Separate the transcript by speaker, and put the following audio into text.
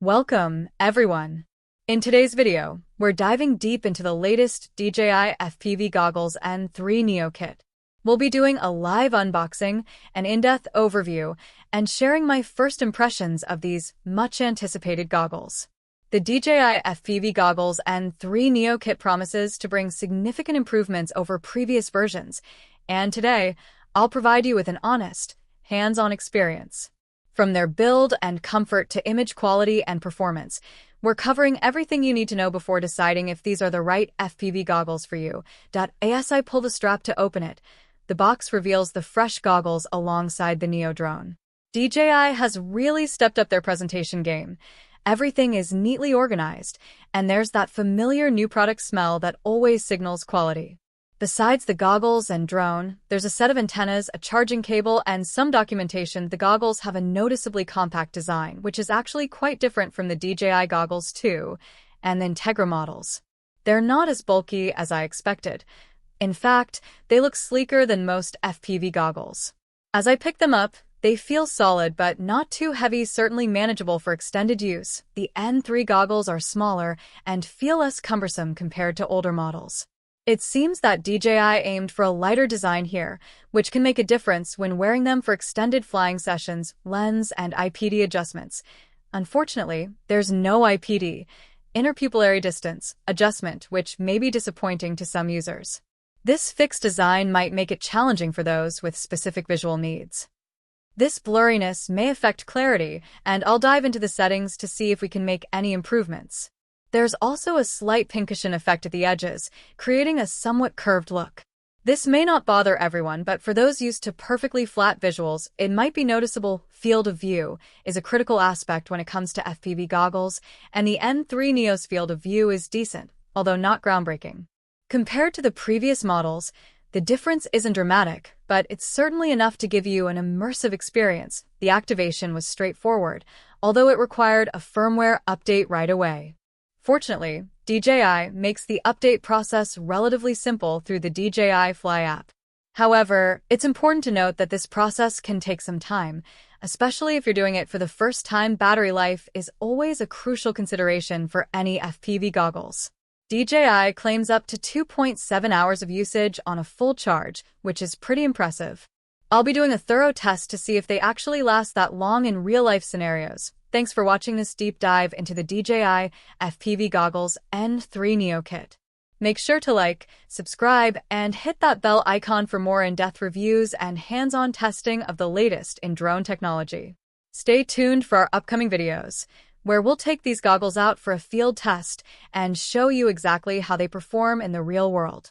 Speaker 1: Welcome, everyone. In today's video, we're diving deep into the latest DJI FPV goggles and 3 Neo kit. We'll be doing a live unboxing, an in-depth overview, and sharing my first impressions of these much-anticipated goggles. The DJI FPV goggles and 3 Neo kit promises to bring significant improvements over previous versions, and today, I'll provide you with an honest, hands-on experience. From their build and comfort to image quality and performance, we're covering everything you need to know before deciding if these are the right FPV goggles for you. As I pull the strap to open it, the box reveals the fresh goggles alongside the Neo drone. DJI has really stepped up their presentation game. Everything is neatly organized, and there's that familiar new product smell that always signals quality. Besides the goggles and drone, there's a set of antennas, a charging cable, and some documentation. The goggles have a noticeably compact design, which is actually quite different from the DJI Goggles 2 and the Integra models. They're not as bulky as I expected. In fact, they look sleeker than most FPV goggles. As I pick them up, they feel solid but not too heavy, certainly manageable for extended use. The N3 goggles are smaller and feel less cumbersome compared to older models. It seems that DJI aimed for a lighter design here, which can make a difference when wearing them for extended flying sessions, lens, and IPD adjustments. Unfortunately, there's no IPD, interpupillary distance, adjustment, which may be disappointing to some users. This fixed design might make it challenging for those with specific visual needs. This blurriness may affect clarity, and I'll dive into the settings to see if we can make any improvements. There's also a slight pincushion effect at the edges, creating a somewhat curved look. This may not bother everyone, but for those used to perfectly flat visuals, it might be noticeable. Field of view is a critical aspect when it comes to FPV goggles, and the N3 Neo's field of view is decent, although not groundbreaking. Compared to the previous models, the difference isn't dramatic, but it's certainly enough to give you an immersive experience. The activation was straightforward, although it required a firmware update right away. Fortunately, DJI makes the update process relatively simple through the DJI Fly app. However, it's important to note that this process can take some time, especially if you're doing it for the first time. Battery life is always a crucial consideration for any FPV goggles. DJI claims up to 2.7 hours of usage on a full charge, which is pretty impressive. I'll be doing a thorough test to see if they actually last that long in real-life scenarios. Thanks for watching this deep dive into the DJI FPV Goggles N3 Neo kit. Make sure to like, subscribe, and hit that bell icon for more in-depth reviews and hands-on testing of the latest in drone technology. Stay tuned for our upcoming videos, where we'll take these goggles out for a field test and show you exactly how they perform in the real world.